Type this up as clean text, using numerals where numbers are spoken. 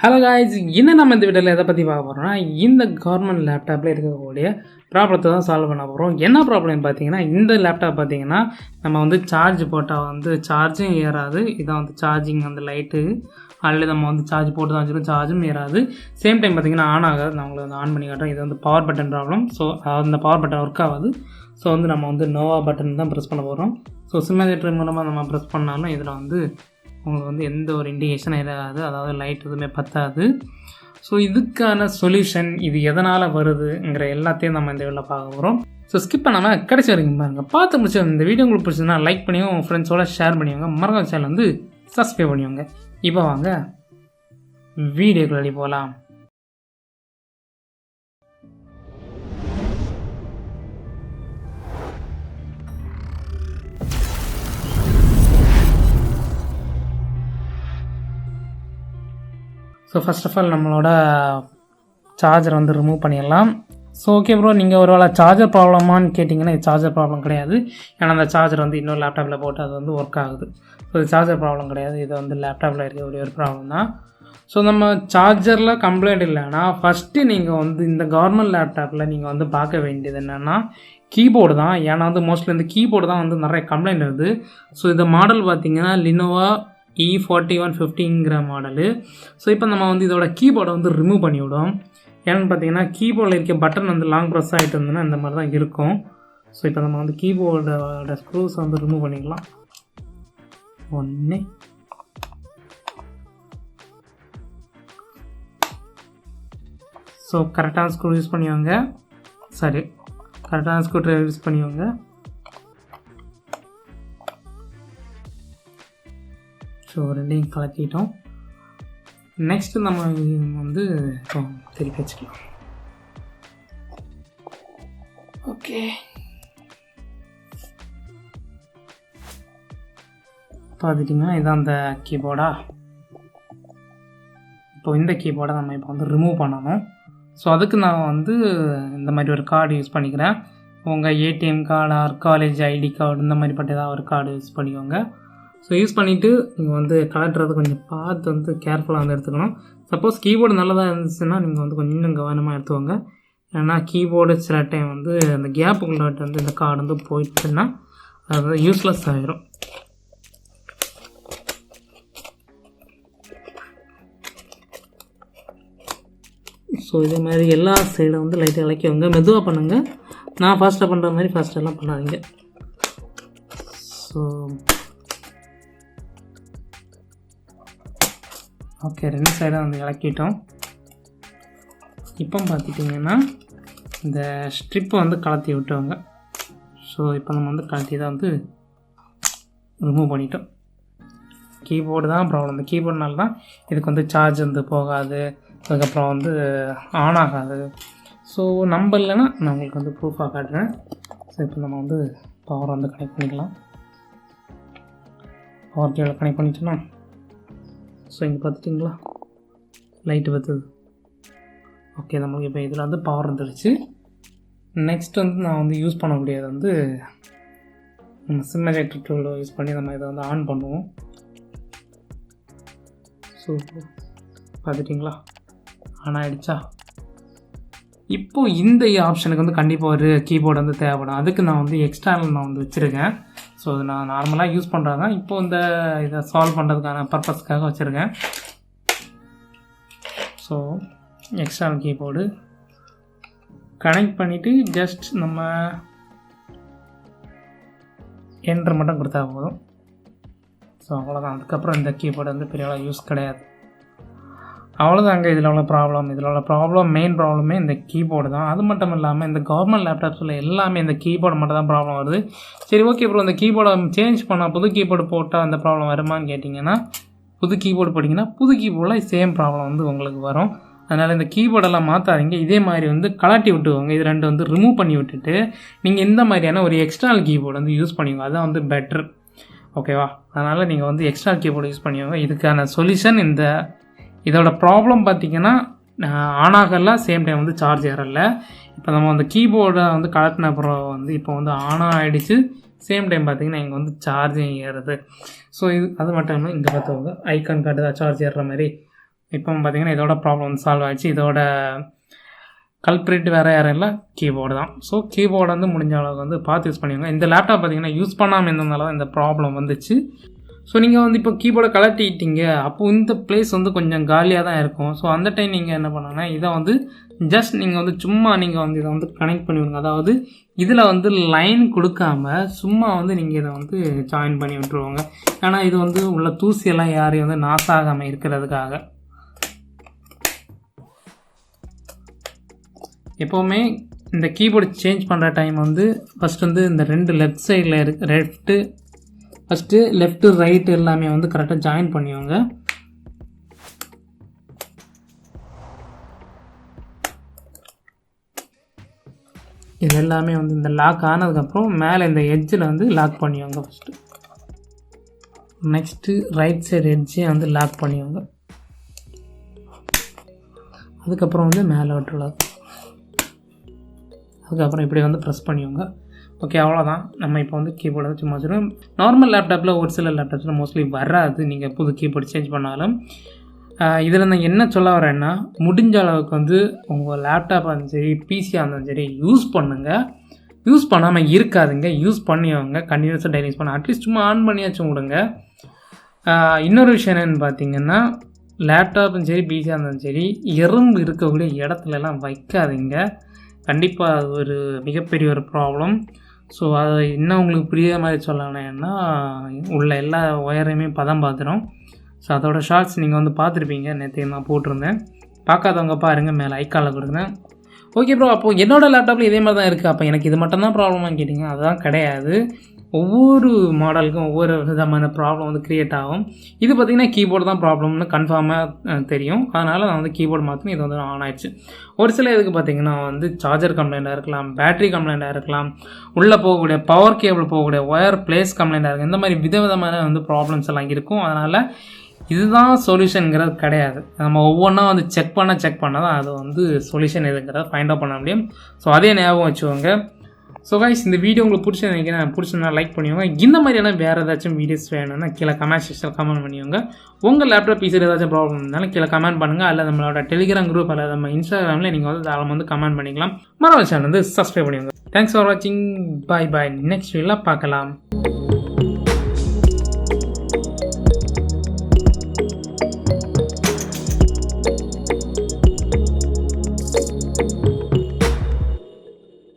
Hello guys, இன்னும் நம்ம இந்த வீடியோவில் எதை பற்றி பார்க்க போகிறோம்னா இந்த கவர்மெண்ட் லேப்டாப்பில் இருக்கக்கூடிய ப்ராப்ளத்தை தான் சால்வ் பண்ண போகிறோம். என்ன ப்ராப்ளம்னு பார்த்தீங்கன்னா, இந்த லேப்டாப் பார்த்தீங்கன்னா நம்ம வந்து சார்ஜ் போட்டால் வந்து சார்ஜும் ஏறாது. இதான் வந்து சார்ஜிங் அந்த லைட்டு ஆல்ரெடி நம்ம வந்து சார்ஜ் போட்டு தான் வச்சுருக்கோம், சார்ஜும் ஏறாது. சேம் டைம் பார்த்தீங்கன்னா ஆன் ஆகாது. நான் உங்களுக்கு வந்து ஆன் பண்ணி காட்டுறேன். இது வந்து பவர் பட்டன் ப்ராப்ளம். ஸோ அந்த பவர் பட்டன் ஒர்க் ஆகாது. ஸோ வந்து நம்ம வந்து நோவா பட்டன் தான் ப்ரெஸ் பண்ண போகிறோம். ஸோ சிமுலேட்டர் மூலமாக நம்ம ப்ரெஸ் பண்ணாலும் இதில் வந்து உங்களுக்கு வந்து எந்த ஒரு இண்டிகேஷனும் இல்லாது, அதாவது லைட் எதுவுமே பற்றாது. ஸோ இதுக்கான சொல்யூஷன், இது எதனால் வருதுங்கிற எல்லாத்தையும் நம்ம இந்த வீடியோவில் பார்க்க போகிறோம். ஸோ ஸ்கிப் பண்ணாமல் கடைசி வரைக்கும் பாருங்கள். பார்த்து முடிச்சு இந்த வீடியோ உங்களுக்கு பிடிச்சதுன்னா லைக் பண்ணியும் உங்கள் ஃப்ரெண்ட்ஸோட ஷேர் பண்ணிக்கோங்க. மறக்காம சேனல் வந்து சப்ஸ்கிரைப் பண்ணிக்கோங்க. இப்போ வாங்க வீடியோக்குள்ளே போகலாம். ஸோ ஃபர்ஸ்ட் ஆஃப் ஆல் நம்மளோட சார்ஜர் வந்து ரிமூவ் பண்ணிடலாம். ஸோ ஓகே ப்ரோ, நீங்கள் ஒரு வேளை சார்ஜர் ப்ராப்ளமானு கேட்டிங்கன்னா இது சார்ஜர் ப்ராப்ளம் கிடையாது. ஏன்னா அந்த சார்ஜர் வந்து இன்னொரு லேப்டாப்பில் போட்டு அது வந்து ஒர்க் ஆகுது. ஸோ இது சார்ஜர் ப்ராப்ளம் கிடையாது, இது வந்து லேப்டாப்பில் இருக்கக்கூடிய ஒரு ப்ராப்ளம் தான். ஸோ நம்ம சார்ஜரில் கம்ப்ளைண்ட் இல்லைன்னா ஃபஸ்ட்டு நீங்கள் வந்து இந்த கவர்மெண்ட் லேப்டாப்பில் நீங்கள் வந்து பார்க்க வேண்டியது என்னென்னா கீபோர்டு தான். ஏன்னா வந்து மோஸ்ட்லி இந்த கீபோர்டு தான் வந்து நிறைய கம்ப்ளைண்ட் வருது. ஸோ இந்த மாடல் பார்த்திங்கன்னா Lenovo E41-15ங்கிற மாடலு. ஸோ இப்போ நம்ம வந்து இதோட கீபோர்டை வந்து ரிமூவ் பண்ணிவிடும். ஏன்னு பார்த்தீங்கன்னா கீபோர்டில் இருக்க பட்டன் வந்து லாங் ப்ரெஸ் ஆகிட்டு இருந்ததுன்னா இந்த மாதிரி தான் இருக்கும். ஸோ இப்போ நம்ம வந்து கீபோர்டோட ஸ்க்ரூஸ் வந்து ரிமூவ் பண்ணிக்கலாம். ஒன்று ஸோ கரெக்டான ஸ்க்ரூ யூஸ் பண்ணிவாங்க. சரி, கரெக்டான ஸ்க்ரூ ட்ரைவர் யூஸ் பண்ணிவாங்க. ஸோ ரெண்டையும் கலக்கிட்டோம். நெக்ஸ்ட்டு நம்ம வந்து திருப்பி வச்சுக்கலாம். ஓகே, பார்த்துட்டிங்கன்னா இதான் அந்த கீபோர்டா. இப்போ இந்த கீபோர்டை நம்ம இப்போ வந்து ரிமூவ் பண்ணணும். ஸோ அதுக்கு நான் வந்து இந்த மாதிரி ஒரு கார்டு யூஸ் பண்ணிக்கிறேன். உங்கள் ATM card, or college ID card, இந்த மாதிரிப்பட்ட ஏதாவது ஒரு கார்டு யூஸ் பண்ணிக்கோங்க. ஸோ யூஸ் பண்ணிவிட்டு நீங்கள் வந்து கலட்டுறது கொஞ்சம் பார்த்து வந்து கேர்ஃபுல்லாக வந்து எடுத்துக்கணும். சப்போஸ் கீபோர்டு நல்லதாக இருந்துச்சுன்னா நீங்கள் வந்து கொஞ்சம் கவனமாக எடுத்துக்கோங்க. ஏன்னா கீபோர்டு சில டைம் வந்து அந்த கேப்புக்குள்ளாட்டு வந்து இந்த கார்டு வந்து போயிடுச்சுன்னா அது வந்து யூஸ்லெஸ் ஆகிடும். ஸோ இதே மாதிரி எல்லா சைடும் வந்து லைட்டாக இலக்கிவங்க, மெதுவாக பண்ணுங்கள். நான் ஃபாஸ்ட்டாக பண்ணுற மாதிரி ஃபாஸ்ட்டெல்லாம் பண்ணாதீங்க. ஸோ ஓகே, ரெண்டு சைடாக வந்து இலக்கிட்டோம். இப்போ பார்த்துட்டிங்கன்னா இந்த ஸ்ட்ரிப்பை வந்து கலத்தி விட்டுவாங்க. ஸோ இப்போ நம்ம வந்து கலத்தி தான் வந்து ரிமூவ் பண்ணிட்டோம். கீபோர்டு தான் ப்ராப்ளம். இந்த கீபோர்டுனால தான் இதுக்கு வந்து சார்ஜ் வந்து போகாது, அதுக்கப்புறம் வந்து ஆன் ஆகாது. ஸோ நம்ம இல்லைன்னா நான் உங்களுக்கு வந்து ப்ரூஃபாக காட்டுறேன். ஸோ இப்போ நம்ம வந்து பவர் வந்து கனெக்ட் பண்ணிக்கலாம். பவர் கேபிள் கனெக்ட் பண்ணிட்டோன்னா ஸோ இங்கே பார்த்துட்டிங்களா லைட்டு பற்றுது. ஓகே, நம்மளுக்கு இப்போ இதில் வந்து பவர் வந்துடுச்சு. நெக்ஸ்ட் வந்து நான் வந்து யூஸ் பண்ண முடியாது வந்து நம்ம சிமுலேட்டர் டூலை யூஸ் பண்ணி நம்ம இதை வந்து ஆன் பண்ணுவோம். ஸோ பார்த்துட்டிங்களா ஆன் ஆகிடுச்சா. இப்போது இந்த ஆப்ஷனுக்கு வந்து கண்டிப்பாக ஒரு கீபோர்டு வந்து தேவைப்படும். அதுக்கு நான் வந்து எக்ஸ்டர்னல் நான் வந்து வச்சுருக்கேன். ஸோ அது நான் நார்மலாக யூஸ் பண்ணுறது தான். இப்போது இந்த இதை சால்வ் பண்ணுறதுக்கான பர்பஸ்க்காக வச்சுருக்கேன். ஸோ எக்ஸ்டர்னல் கீபோர்டு கனெக்ட் பண்ணிவிட்டு ஜஸ்ட் நம்ம என்ட்ரு மட்டும் கொடுத்தா போதும். ஸோ அவ்வளோதான். அதுக்கப்புறம் இந்த கீபோர்டு வந்து பெரிய அளவு யூஸ் கிடையாது. அவ்வளோதாங்க. இதில் உள்ள ப்ராப்ளம் மெயின் ப்ராப்ளமே இந்த கீபோர்டு தான். அது மட்டும் இல்லாமல் இந்த கவர்மெண்ட் லேப்டாப்ஸில் எல்லாமே இந்த கீபோர்டு மட்டும் தான் ப்ராப்ளம் வருது. சரி ஓகே ப்ரோ, இந்த கீபோர்டை சேஞ்ச் பண்ணால் புது கீபோர்டு போட்டால் அந்த ப்ராப்ளம் வருமானு கேட்டிங்கன்னா, புது கீபோர்டு போட்டிங்கன்னா புது கீபோர்டில் சேம் ப்ராப்ளம் வந்து உங்களுக்கு வரும். அதனால் இந்த கீபோர்டெல்லாம் மாற்றாதீங்க. இதே மாதிரி வந்து கலட்டி விட்டுவோங்க. இது ரெண்டு வந்து ரிமூவ் பண்ணி விட்டுட்டு நீங்கள் இந்த மாதிரியான ஒரு எக்ஸ்டர்னல் கீபோர்டு வந்து யூஸ் பண்ணிக்கோங்க. அதுதான் வந்து பெட்ரு. ஓகேவா? அதனால் நீங்கள் வந்து எக்ஸ்டர்னல் கீபோர்டு யூஸ் பண்ணிக்கோங்க. இதுக்கான சொல்யூஷன் இதோட ப்ராப்ளம் பார்த்திங்கன்னா ஆன் ஆகல, சேம் டைம் வந்து சார்ஜ் ஏறல. இப்போ நம்ம அந்த கீபோர்டை வந்து கலட்டின அப்புறம் வந்து இப்போ வந்து ஆன் ஆகிடுச்சு. சேம் டைம் பார்த்திங்கன்னா இங்கே வந்து சார்ஜிங் ஏறுது. ஸோ இது அது மட்டும் இல்லாமல் இங்கே பார்த்தவங்க ஐக்கான் காட்டுதா சார்ஜ் ஏறுற மாதிரி. இப்போ பார்த்தீங்கன்னா இதோட ப்ராப்ளம் சால்வ் ஆகிடுச்சு. இதோட கல்ப்ரிட் வேறு யாரும் இல்லை, கீபோர்டு தான். ஸோ கீபோர்டு வந்து முடிஞ்ச அளவுக்கு வந்து பார்த்து யூஸ் பண்ணிக்கோங்க. இந்த லேப்டாப் பார்த்தீங்கன்னா யூஸ் பண்ணாமல் இருந்ததுனால தான் இந்த ப்ராப்ளம் வந்துச்சு. ஸோ நீங்கள் வந்து இப்போ கீபோர்டை கலட்டிட்டீங்க, அப்போது இந்த பிளேஸ் வந்து கொஞ்சம் காலியாக தான் இருக்கும். ஸோ அந்த டைம் நீங்கள் என்ன பண்ணுங்கன்னா, இதை வந்து ஜஸ்ட் நீங்கள் வந்து சும்மா நீங்கள் வந்து இதை வந்து கனெக்ட் பண்ணிவிடுங்க. அதாவது இதில் வந்து லைன் கொடுக்காம சும்மா வந்து நீங்கள் இதை வந்து ஜாயின் பண்ணி விட்டுருவாங்க. ஏன்னா இது வந்து உள்ள தூசியெல்லாம் யாரையும் வந்து நாசாகாமல் இருக்கிறதுக்காக. எப்போவுமே இந்த கீபோர்டு சேஞ்ச் பண்ணுற டைம் வந்து ஃபஸ்ட் வந்து இந்த 2 லெஃப்ட் சைடில் ஃபஸ்ட்டு லெஃப்ட்டு ரைட்டு எல்லாமே வந்து கரெக்டாக ஜாயின் பண்ணிவாங்க. இது எல்லாமே வந்து இந்த லாக் ஆனதுக்கப்புறம் மேலே இந்த எட்ஜில் வந்து லாக் பண்ணிவாங்க ஃபஸ்ட்டு. நெக்ஸ்ட்டு ரைட் சைடு எட்ஜே வந்து லாக் பண்ணிவாங்க. அதுக்கப்புறம் வந்து மேலே விட்டுருலாம். அதுக்கப்புறம் இப்படி வந்து ப்ரெஸ் பண்ணிவாங்க. ஓகே, அவ்வளோதான். நம்ம இப்போ வந்து கீபோர்டு வந்து சும்மா வச்சுருவோம். நார்மல் லேப்டாப்பில் ஒரு சில லேப்டாப்ஸில் மோஸ்ட்லி வராது, நீங்கள் புது கீபோர்டு சேஞ்ச் பண்ணாலும். இதில் நான் என்ன சொல்ல வரேன்னா, முடிஞ்ச அளவுக்கு வந்து உங்கள் லேப்டாப்பாக இருந்தாலும் சரி, பிசியாக இருந்தாலும் சரி யூஸ் பண்ணுங்கள். யூஸ் பண்ணாமல் இருக்காதுங்க. யூஸ் பண்ணிவாங்க, கண்டினியூஸாக டெய்லி யூஸ் பண்ண அட்லீஸ்ட் சும்மா ஆன் பண்ணியாச்சும் விடுங்க. இன்னொரு விஷயம் என்னென்னு பார்த்தீங்கன்னா, லேப்டாப்பும் சரி பிசியாக இருந்தாலும் சரி எறும்பு இருக்கக்கூடிய இடத்துலலாம் வைக்காதீங்க. கண்டிப்பாக அது ஒரு மிகப்பெரிய ஒரு ப்ராப்ளம். ஸோ அதை இன்னும் உங்களுக்கு புரியாத மாதிரி சொல்லணும்னா, உள்ள எல்லா ஒயரையுமே பதம் பார்த்துரும். ஸோ அதோட ஷார்ட்ஸ் நீங்கள் வந்து பார்த்துருப்பீங்க, நேற்று நான் போட்டிருந்தேன். பார்க்காதவங்க பாருங்கள், மேலே ஐக்கானில் கொடுக்குறேன். ஓகே ப்ரோ, அப்போது என்னோடய லேப்டாப்பில் இதே மாதிரி தான் இருக்குது, அப்போ எனக்கு இது மட்டும்தான் ப்ராப்ளமாக கேட்டிங்க. அதுதான் கிடையாது. ஒவ்வொரு மாடலுக்கும் ஒவ்வொரு விதமான ப்ராப்ளம் வந்து க்ரியேட் ஆகும். இது பார்த்திங்கன்னா கீபோர்டு தான் ப்ராப்ளம்னு கன்ஃபார்மாக தெரியும். அதனால் நான் வந்து கீபோர்டு மாற்றினேன். இது வந்து ஆன் ஆயிடுச்சு. ஒரு சில இதுக்கு பார்த்திங்கன்னா வந்து சார்ஜர் கம்ப்ளைண்ட்டாக இருக்கலாம், பேட்ரி கம்ப்ளைண்ட்டாக இருக்கலாம், உள்ளே போகக்கூடிய பவர் கேபிள் போகக்கூடிய ஒயர் பிளேஸ் கம்ப்ளைண்ட்டாக இருக்கும். இந்த மாதிரி விதவிதமான வந்து ப்ராப்ளம்ஸ் எல்லாம் இருக்கும். அதனால் இதுதான் சொல்யூஷனுங்கிறது கிடையாது. நம்ம ஒவ்வொன்றா வந்து செக் பண்ண தான் அது வந்து சொல்யூஷன் எதுங்கிறத ஃபைண்ட் அவுட் பண்ண முடியும். ஸோ அதே ஞாபகம் வச்சுக்கோங்க. ஸோ கைஸ், இந்த வீடியோ உங்களுக்கு பிடிச்சிருந்தா லைக் பண்ணிக்கோங்க. இந்த மாதிரியான வேறு ஏதாச்சும் வீடியோஸ் வேணும்னா கீழே கமெண்ட் செக்ஷனில் கமெண்ட் பண்ணிக்கோங்க. உங்கள் லேப்டாப் பிசியில் ஏதாச்சும் ப்ராப்ளம் இருந்தாலும் கீழே கமெண்ட் பண்ணுங்கள். அல்லது நம்மளோட டெலிகிராம் குரூப் அல்லது நம்ம இன்ஸ்டாகிராமில் நீங்கள் வந்து தாராளமாக வந்து கமெண்ட் பண்ணிக்கலாம். மறக்காம சேனல் வந்து சப்ஸ்கிரைப் பண்ணிக்கோங்க. தேங்க்ஸ் ஃபார் வாட்சிங். பாய். நெக்ஸ்ட் வீடியோவில் பார்க்கலாம்.